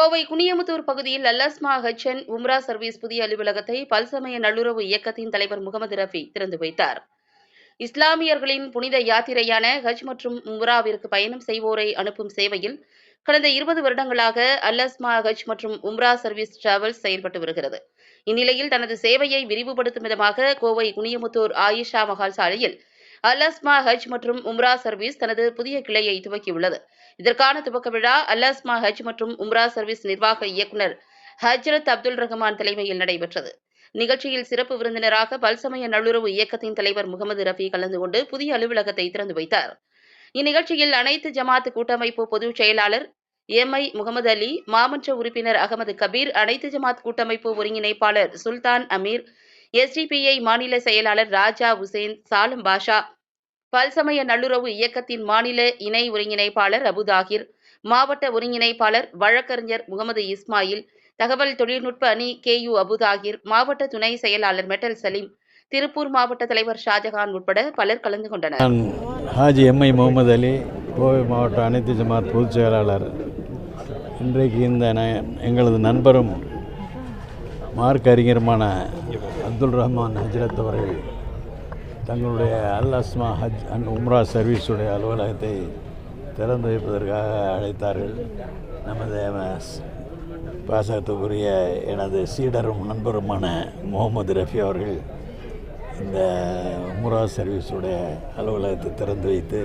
கோவை குனியமுத்தூர் பகுதியில் அல்லஸ்மா ஹஜ் உம்ரா சர்வீஸ் புதிய அலுவலகத்தை பல்சமய நல்லுறவு இயக்கத்தின் தலைவர் முகமது ரஃபி திறந்து வைத்தார். இஸ்லாமியர்களின் புனித யாத்திரையான ஹஜ் மற்றும் உம்ராவிற்கு பயணம் செய்வோரை அனுப்பும் சேவையில் கடந்த 20 வருடங்களாக அல்லஸ்மா ஹஜ் மற்றும் உம்ரா சர்வீஸ் டிராவல்ஸ் செயல்பட்டு வருகிறது. இந்நிலையில் தனது சேவையை விரிவுபடுத்தும் விதமாக கோவை குனியமுத்தூர் ஆயிஷா மஹால் சாலையில் அல்லஸ்மா ஹஜ் மற்றும் உம்ரா சர்வீஸ் தனது புதிய கிளையை துவக்கியுள்ளது. இதற்கான துவக்க விழா அல்லஸ்மா ஹஜ் மற்றும் உம்ரா சர்வீஸ் நிர்வாக இயக்குநர் ஹஜ்ரத் அப்துல் ரஹ்மான் தலைமையில் நடைபெற்றது. நிகழ்ச்சியில் சிறப்பு விருந்தினராக பல்சமய நல்லுறவு இயக்கத்தின் தலைவர் முகமது ரஃபி கலந்து கொண்டு புதிய அலுவலகத்தை திறந்து வைத்தார். இந்நிகழ்ச்சியில் அனைத்து ஜமாத் கூட்டமைப்பு பொதுச் செயலாளர் எம்ஐ முகமது அலி, மாமன்ற உறுப்பினர் அகமது கபீர், அனைத்து ஜமாத் கூட்டமைப்பு ஒருங்கிணைப்பாளர் சுல்தான் அமீர், எஸ்டிபிஐ மாநில செயலாளர் ராஜா உசேன், சாலம் பாஷா, பல்சமய நல்லுறவு இயக்கத்தின் மாநில இணை ஒருங்கிணைப்பாளர் அபுதாகிர், மாவட்ட ஒருங்கிணைப்பாளர் வழக்கறிஞர் முகமது இஸ்மாயில், தகவல் தொழில்நுட்ப அணி KU அபுதாகிர், மாவட்ட துணை செயலாளர் மெட்டல் சலீம், திருப்பூர் மாவட்ட தலைவர் ஷாஜகான் உட்பட பலர் கலந்து கொண்டனர். ஹாஜி எம்ஐ முகமது அலி, கோவை மாவட்ட அனைத்து ஜமாத் பொதுச் செயலாளர். இன்றைக்கு இந்த எங்களது நண்பரும் மார்க் அறிஞருமான அப்துல் ரஹ்மான் ஹஜ்ரத் அவர்கள் தங்களுடைய அல்லஸ்மா ஹஜ் அண்ட் உம்ரா சர்வீஸுடைய அலுவலகத்தை திறந்து வைப்பதற்காக அழைத்தார்கள். நமது பாசத்துக்குரிய எனது சீடரும் நண்பருமான முகமது ரஃபி அவர்கள் இந்த உம்ரா சர்வீஸுடைய அலுவலகத்தை திறந்து வைத்து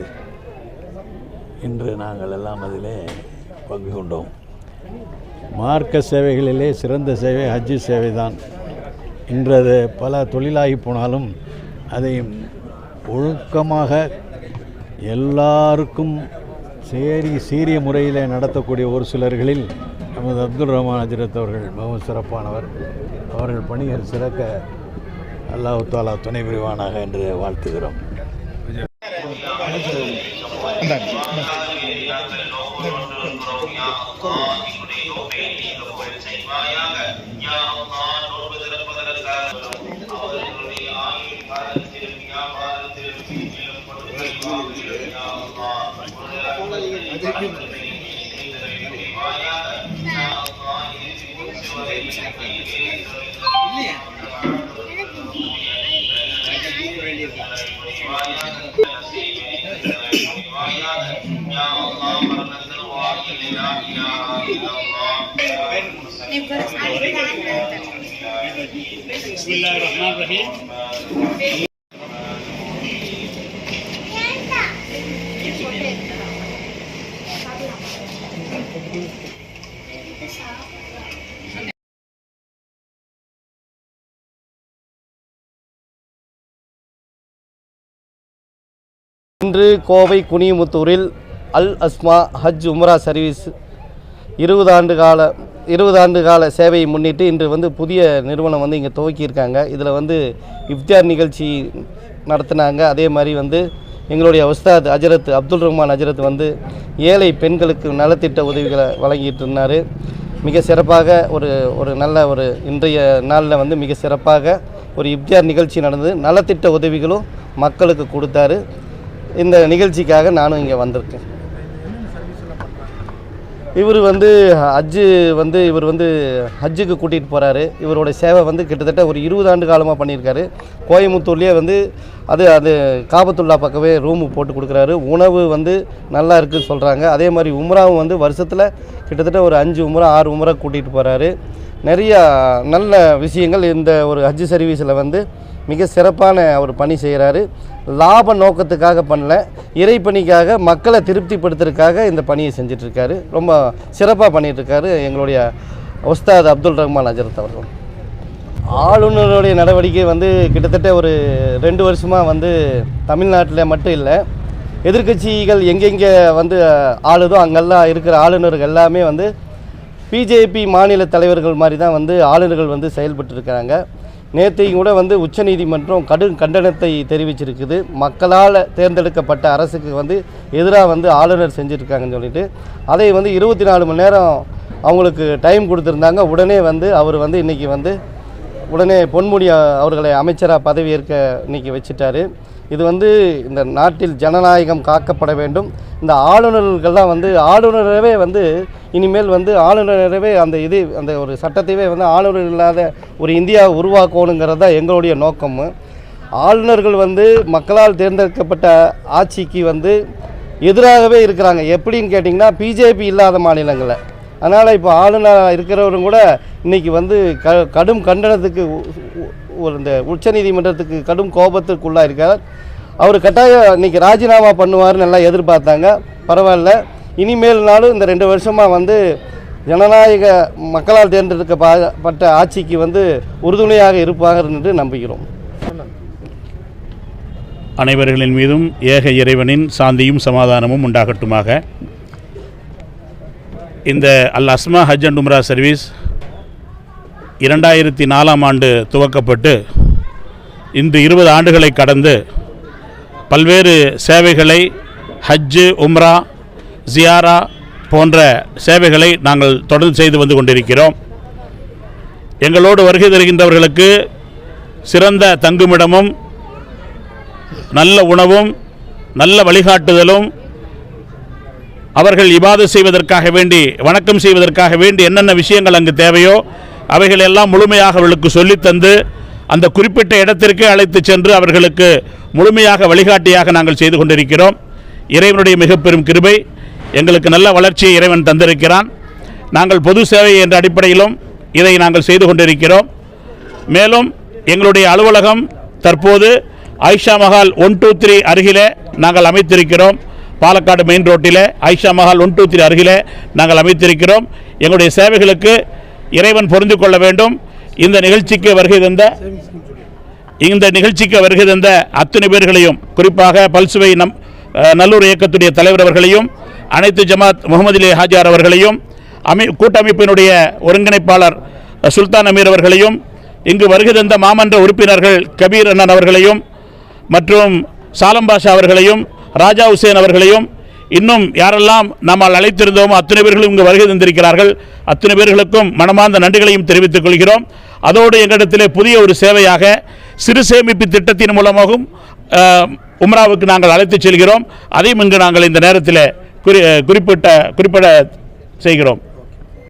இன்று நாங்கள் எல்லாம் அதிலே பங்கு கொண்டோம். மார்க்க சேவைகளிலே சிறந்த சேவை ஹஜ்ஜு சேவை தான். இன்று அது பல தொழிலாகி போனாலும் அதை ஒழுக்கமாக எல்லாருக்கும் சீரிய முறையில் நடத்தக்கூடிய ஒரு சிலர்களில் நமது அப்துல் ரஹ்மான் ஹஜ்ரத் அவர்கள் மிகவும் சிறப்பானவர். அவர்கள் பணிகள் சிறக்க அல்லாஹ் தஆலா துணை புரிவானாக என்று வாழ்த்துகிறோம். Bismillahirrahmanirrahim. இன்று கோவை குனியமுத்தூரில் அல் அஸ்மா ஹஜ் உம்ரா சர்வீஸ் 20 ஆண்டு கால சேவையை முன்னிட்டு இன்று புதிய நிறுவனம் இங்கே துவக்கியிருக்காங்க. இதில் இஃப்தார் நிகழ்ச்சி நடத்தினாங்க. அதே மாதிரி எங்களுடைய உஸ்தாத் ஹஜ்ரத் அப்துல் ரஹ்மான் ஹஜ்ரத் ஏழை பெண்களுக்கு நலத்திட்ட உதவிகளை வழங்கிட்டு இருந்தார். மிக சிறப்பாக ஒரு நல்ல இன்றைய நாளில் மிக சிறப்பாக ஒரு இஃப்தார் நிகழ்ச்சி நடந்தது. நலத்திட்ட உதவிகளும் மக்களுக்கு கொடுத்தாரு. இந்த நிகழ்ச்சிக்காக நானும் இங்கே வந்திருக்கேன். இவர் ஹஜ்ஜு இவர் ஹஜ்ஜுக்கு கூட்டிகிட்டு போகிறாரு. இவரோட சேவை கிட்டத்தட்ட ஒரு 20 ஆண்டு காலமாக பண்ணியிருக்காரு. கோயமுத்தூர்லேயே அது காபத்துல்லா பக்கமே ரூமு போட்டு கொடுக்குறாரு. உணவு நல்லா இருக்குதுன்னு சொல்கிறாங்க. அதே மாதிரி உம்ராவும் வருஷத்தில் கிட்டத்தட்ட ஒரு 5 உம்ரா 6 உம்ரா கூட்டிகிட்டு போகிறாரு. நிறையா நல்ல விஷயங்கள் இந்த ஒரு ஹஜ்ஜு சர்வீஸில் மிக சிறப்பான ஒரு பணி செய்கிறாரு. லாப நோக்கத்துக்காக பண்ணல, இறைப்பணிக்காக மக்களை திருப்திப்படுத்துறதுக்காக இந்த பணியை செஞ்சிட்ருக்காரு. ரொம்ப சிறப்பாக பண்ணிகிட்ருக்காரு எங்களுடைய உஸ்தாத் அப்துல் ரஹ்மான் ஹஜ்ரத் அவர்கள். ஆளுநருடைய நடவடிக்கை கிட்டத்தட்ட ஒரு 2 வருஷமாக தமிழ்நாட்டில் மட்டும் இல்லை, எதிர்க்கட்சிகள் எங்கெங்கே ஆளுதோ அங்கெல்லாம் இருக்கிற ஆளுநர்கள் எல்லாமே பிஜேபி மாநில தலைவர்கள் மாதிரி தான் ஆளுநர்கள் செயல்பட்டுருக்கிறாங்க. நேற்றையும் கூட உச்சநீதிமன்றம் கடும் கண்டனத்தை தெரிவிச்சிருக்குது. மக்களால் தேர்ந்தெடுக்கப்பட்ட அரசுக்கு எதிராக ஆளுநர் செஞ்சுருக்காங்கன்னு சொல்லிட்டு அதை 24 மணி நேரம் அவங்களுக்கு டைம் கொடுத்துருந்தாங்க. உடனே அவர் இன்றைக்கி உடனே பொன்முடி அவர்களை அமைச்சராக பதவியேற்க இன்றைக்கி வச்சுட்டார். இது வந்து இந்த நாட்டில் ஜனநாயகம் காக்கப்பட வேண்டும். இந்த ஆளுநர்கள்லாம் வந்து ஆளுநரவே வந்து இனிமேல் வந்து ஆளுநரவே அந்த ஒரு சட்டத்தையே வந்து ஆளுநர் இல்லாத ஒரு இந்தியாவை உருவாக்கணுங்கிறது தான் எங்களுடைய நோக்கம். ஆளுநர்கள் வந்து மக்களால் தேர்ந்தெடுக்கப்பட்ட ஆட்சிக்கு வந்து எதிராகவே இருக்கிறாங்க. எப்படின்னு கேட்டிங்கன்னா பிஜேபி இல்லாத மாநிலங்களில். அதனால் இப்போ ஆளுநர் இருக்கிறவரும் கூட இன்றைக்கி வந்து கடும் கண்டனத்துக்கு இந்த உச்சநீதிமன்றத்துக்கு கடும் கோபத்துக்குள்ளாக இருக்கார். அவர் கட்டாயம் இன்றைக்கி ராஜினாமா பண்ணுவார்னு எல்லாம் எதிர்பார்த்தாங்க. பரவாயில்ல, இனிமேல்னாலும் இந்த 2 வருஷமாக வந்து ஜனநாயக மக்களால் தேர்ந்தெடுக்கப்பட்ட ஆட்சிக்கு வந்து உறுதுணையாக இருப்பார்கள் என்று நம்புகிறோம். அனைவர்களின் மீதும் ஏக இறைவனின் சாந்தியும் சமாதானமும் உண்டாகட்டுமாக. இந்த அல் அஸ்மா ஹஜ் அண்ட் உம்ரா சர்வீஸ் 2004ஆம் ஆண்டு துவக்கப்பட்டு இன்று 20 ஆண்டுகளை கடந்து பல்வேறு சேவைகளை ஹஜ்ஜு, உம்ரா, ஜியாரா போன்ற சேவைகளை நாங்கள் தொடர்ந்து செய்து வந்து கொண்டிருக்கிறோம். எங்களோடு வருகை தருகின்றவர்களுக்கு சிறந்த தங்குமிடமும் நல்ல உணவும் நல்ல வழிகாட்டுதலும் அவர்கள் இபாதத் செய்வதற்காக வேண்டி வணக்கம் செய்வதற்காக வேண்டி என்னென்ன விஷயங்கள் அங்கு தேவையோ அவைகளெல்லாம் முழுமையாக அவர்களுக்கு சொல்லித்தந்து அந்த குறிப்பிட்ட இடத்திற்கு அழைத்து சென்று அவர்களுக்கு முழுமையாக வழிகாட்டியாக நாங்கள் செய்து கொண்டிருக்கிறோம். இறைவனுடைய மிக பெரும் கிருபை, எங்களுக்கு நல்ல வளர்ச்சியை இறைவன் தந்திருக்கிறான். நாங்கள் பொது சேவை என்ற அடிப்படையிலும் இதை நாங்கள் செய்து கொண்டிருக்கிறோம். மேலும் எங்களுடைய அலுவலகம் தற்போது ஆயிஷா மஹால் 123 அருகிலே நாங்கள் அமைத்திருக்கிறோம். பாலக்காடு மெயின் ரோட்டிலே ஆயிஷா மஹால் 123 அருகிலே நாங்கள் அமைத்திருக்கிறோம். எங்களுடைய சேவைகளுக்கு இறைவன் பொருந்து கொள்ள வேண்டும். இந்த நிகழ்ச்சிக்கு வருகை தந்த அத்தனை பேர்களையும், குறிப்பாக பல்சுவை நல்லூர் இயக்கத்துடைய தலைவர் அவர்களையும், அனைத்து ஜமாத் முகமது ஹாஜார் அவர்களையும், கூட்டமைப்பினுடைய ஒருங்கிணைப்பாளர் சுல்தான் அமீர் அவர்களையும், இங்கு வருகை தந்த மாமன்ற உறுப்பினர்கள் கபீர் அண்ணன் அவர்களையும் மற்றும் சாலம் பாஷா அவர்களையும், ராஜா ஹுசேன் அவர்களையும், இன்னும் யாரெல்லாம் நம்மால் அழைத்திருந்தோமோ அத்தனை பேர்களும் இங்கு வருகை தந்திருக்கிறார்கள். அத்தனை பேர்களுக்கும் மனமார்ந்த நன்றிகளையும் தெரிவித்துக் கொள்கிறோம். அதோடு எங்களிடத்திலே புதிய ஒரு சேவையாக சிறு சேமிப்பு திட்டத்தின் மூலமாகவும் உம்ராவுக்கு நாங்கள் அழைத்துச் செல்கிறோம். அதையும் இங்கு நாங்கள் இந்த நேரத்தில் குறிப்பிட செய்கிறோம்.